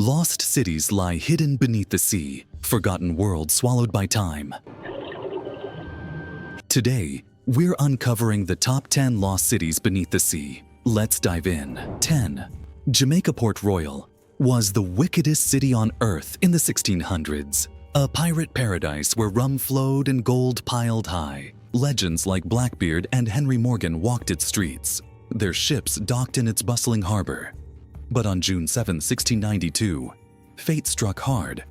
Lost cities lie hidden beneath the sea, forgotten worlds swallowed by time. Today, we're uncovering the top 10 lost cities beneath the sea. Let's dive in. 10. Jamaica Port Royal was the wickedest city on earth in the 1600s. A pirate paradise where rum flowed and gold piled high. Legends like Blackbeard and Henry Morgan walked its streets. Their ships docked in its bustling harbor. But on June 7, 1692, fate struck hard.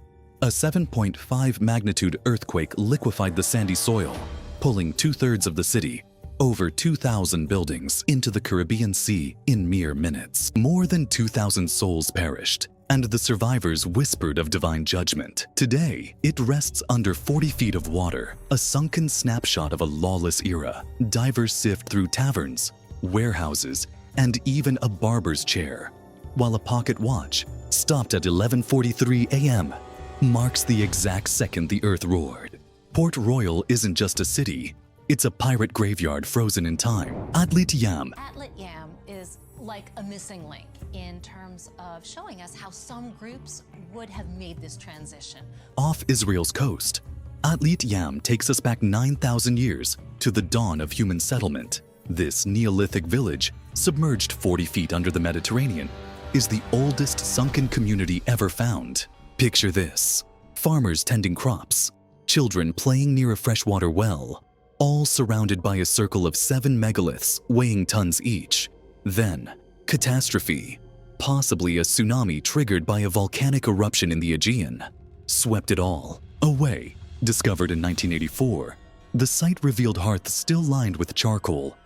A 7.5 magnitude earthquake liquefied the sandy soil, pulling 2/3 of the city, over 2,000 buildings, into the Caribbean Sea in mere minutes. More than 2,000 souls perished, and the survivors whispered of divine judgment. Today, it rests under 40 feet of water, a sunken snapshot of a lawless era. Divers sift through taverns, warehouses, and even a barber's chair, while a pocket watch, stopped at 11:43 a.m., marks the exact second the earth roared. Port Royal isn't just a city, it's a pirate graveyard frozen in time. Heraklion. Heraklion is like a missing link in terms of showing us how some groups would have made this transition. Off Israel's coast, Heraklion takes us back 9,000 years to the dawn of human settlement. This Neolithic village, submerged 40 feet under the Mediterranean, is the oldest sunken community ever found. Picture this: farmers tending crops, children playing near a freshwater well, all surrounded by a circle of 7 megaliths weighing tons each. Then, catastrophe, possibly a tsunami triggered by a volcanic eruption in the Aegean, swept it all away. Discovered in 1984, the site revealed hearths still lined with charcoal,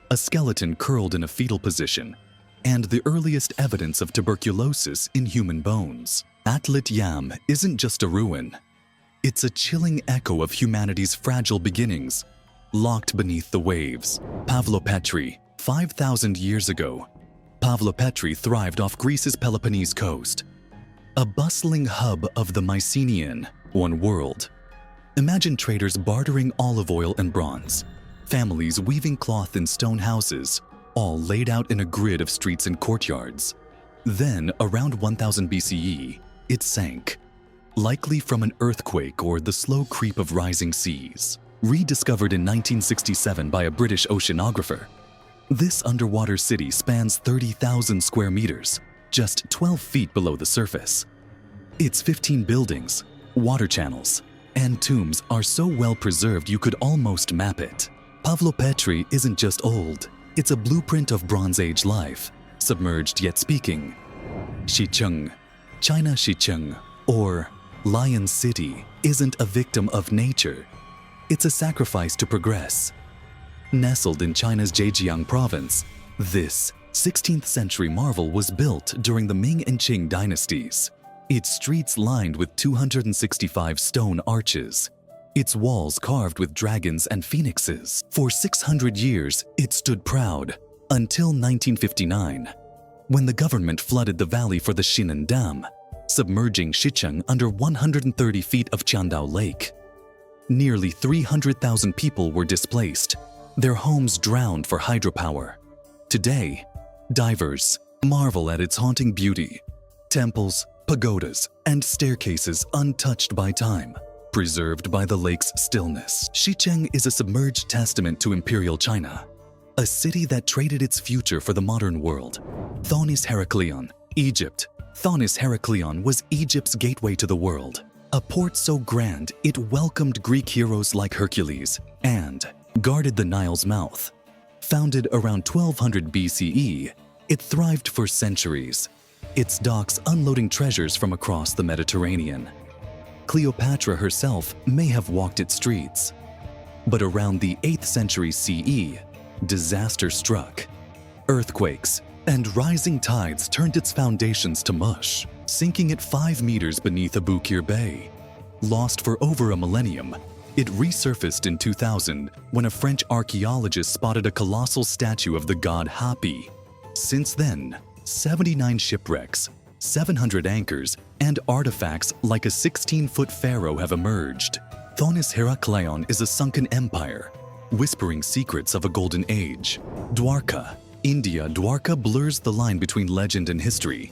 a skeleton curled in a fetal position, and the earliest evidence of tuberculosis in human bones. Heraklion isn't just a ruin. It's a chilling echo of humanity's fragile beginnings, locked beneath the waves. Pavlopetri, 5,000 years ago. Pavlopetri thrived off Greece's Peloponnese coast, a bustling hub of the Mycenaean, one world. Imagine traders bartering olive oil and bronze, families weaving cloth in stone houses, all laid out in a grid of streets and courtyards. Then, around 1000 BCE, it sank, likely from an earthquake or the slow creep of rising seas. Rediscovered in 1967 by a British oceanographer, this underwater city spans 30,000 square meters, just 12 feet below the surface. Its 15 buildings, water channels, and tombs are so well preserved you could almost map it. Pavlopetri isn't just old, it's a blueprint of Bronze Age life, submerged yet speaking. Xicheng, China Xicheng, or Lion City, isn't a victim of nature. It's a sacrifice to progress. Nestled in China's Zhejiang province, this 16th century marvel was built during the Ming and Qing dynasties. Its streets lined with 265 stone arches, its walls carved with dragons and phoenixes. For 600 years, it stood proud, until 1959, when the government flooded the valley for the Xinan Dam, submerging Xicheng under 130 feet of Qiandao Lake. Nearly 300,000 people were displaced, their homes drowned for hydropower. Today, divers marvel at its haunting beauty. Temples, pagodas, and staircases untouched by time, preserved by the lake's stillness. Xicheng is a submerged testament to imperial China, a city that traded its future for the modern world. Thonis-heracleion, Egypt. Thonis-heracleion was Egypt's gateway to the world, a port so grand it welcomed Greek heroes like Hercules and guarded the Nile's mouth. Founded around 1200 BCE, it thrived for centuries, its docks unloading treasures from across the Mediterranean. Cleopatra herself may have walked its streets. But around the 8th century CE, disaster struck. Earthquakes and rising tides turned its foundations to mush, sinking it 5 meters beneath Abukir Bay. Lost for over a millennium, it resurfaced in 2000 when a French archaeologist spotted a colossal statue of the god Hapi. Since then, 79 shipwrecks, 700 anchors, and artifacts like a 16-foot pharaoh have emerged. Thonis-heracleion is a sunken empire, whispering secrets of a golden age. Dwarka, India. Dwarka blurs the line between legend and history.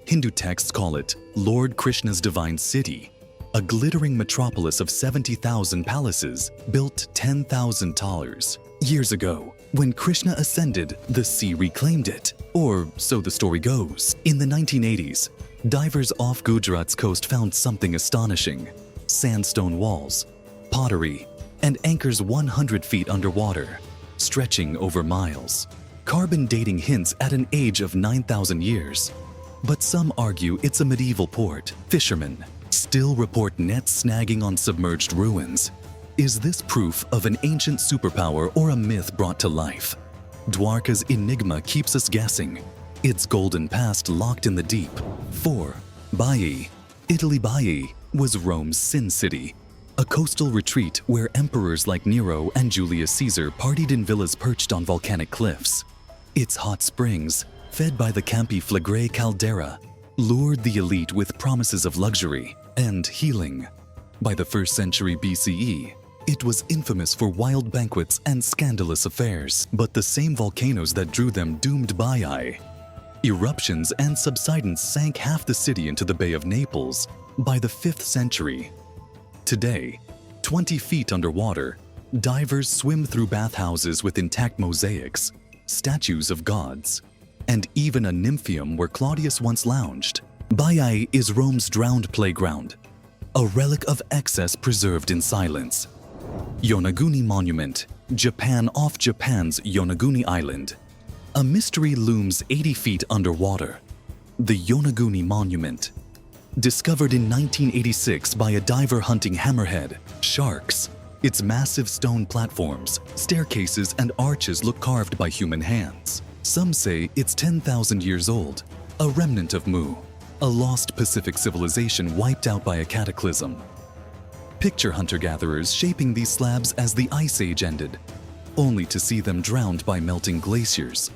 Hindu texts call it Lord Krishna's divine city, a glittering metropolis of 70,000 palaces built 10,000 tallers. Years ago, when Krishna ascended, the sea reclaimed it, or so the story goes. In the 1980s, divers off Gujarat's coast found something astonishing: sandstone walls, pottery, and anchors 100 feet underwater, stretching over miles. Carbon dating hints at an age of 9,000 years. But some argue it's a medieval port. Fishermen still report nets snagging on submerged ruins. Is this proof of an ancient superpower or a myth brought to life? Dwarka's enigma keeps us guessing, its golden past locked in the deep. 4. Baiae. Italy. Baiae was Rome's Sin City, a coastal retreat where emperors like Nero and Julius Caesar partied in villas perched on volcanic cliffs. Its hot springs, fed by the Campi Flegrei caldera, lured the elite with promises of luxury and healing. By the 1st century BCE, it was infamous for wild banquets and scandalous affairs, but the same volcanoes that drew them doomed Baiae. Eruptions and subsidence sank half the city into the Bay of Naples by the 5th century. Today, 20 feet underwater, divers swim through bathhouses with intact mosaics, statues of gods, and even a nympheum where Claudius once lounged. Baiae is Rome's drowned playground, a relic of excess preserved in silence. Yonaguni Monument, Japan off Japan's Yonaguni Island. A mystery looms 80 feet underwater. The Yonaguni Monument. Discovered in 1986 by a diver hunting hammerhead, sharks. Its massive stone platforms, staircases, and arches look carved by human hands. Some say it's 10,000 years old, a remnant of Mu, a lost Pacific civilization wiped out by a cataclysm. Picture hunter-gatherers shaping these slabs as the Ice Age ended, only to see them drowned by melting glaciers.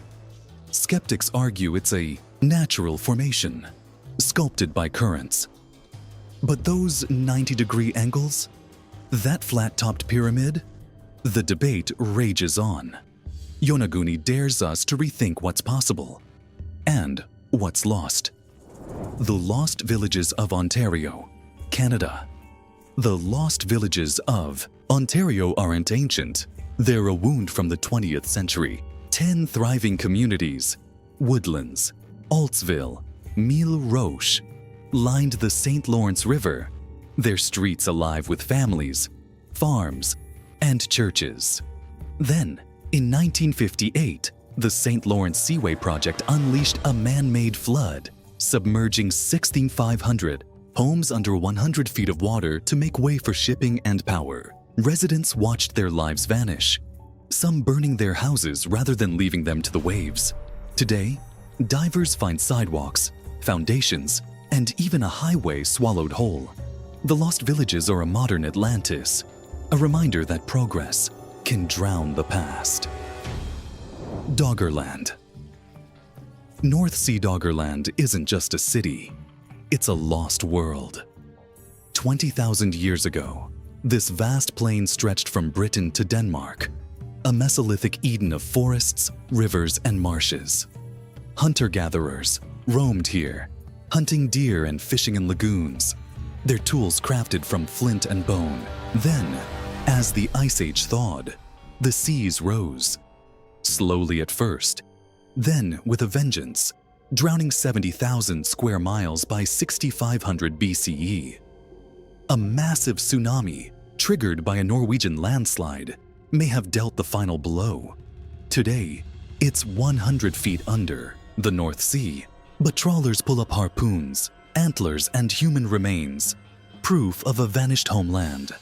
Skeptics argue it's a natural formation, sculpted by currents. But those 90-degree angles? That flat-topped pyramid? The debate rages on. Yonaguni dares us to rethink what's possible and what's lost. The Lost Villages of Ontario, Canada. The Lost Villages of Ontario aren't ancient. They're a wound from the 20th century. 10 thriving communities, Woodlands, Altsville, Mille Roche, lined the St. Lawrence River, their streets alive with families, farms, and churches. Then, in 1958, the St. Lawrence Seaway Project unleashed a man-made flood, submerging 16,500 homes under 100 feet of water to make way for shipping and power. Residents watched their lives vanish, some burning their houses rather than leaving them to the waves. Today, divers find sidewalks, foundations, and even a highway swallowed whole. The Lost Villages are a modern Atlantis, a reminder that progress can drown the past. Doggerland. North Sea Doggerland isn't just a city, it's a lost world. 20,000 years ago, this vast plain stretched from Britain to Denmark, a Mesolithic Eden of forests, rivers, and marshes. Hunter-gatherers roamed here, hunting deer and fishing in lagoons, their tools crafted from flint and bone. Then, as the Ice Age thawed, the seas rose, slowly at first, then with a vengeance, drowning 70,000 square miles by 6,500 BCE. A massive tsunami, triggered by a Norwegian landslide, may have dealt the final blow. Today, it's 100 feet under the North Sea, but trawlers pull up harpoons, antlers, and human remains, proof of a vanished homeland.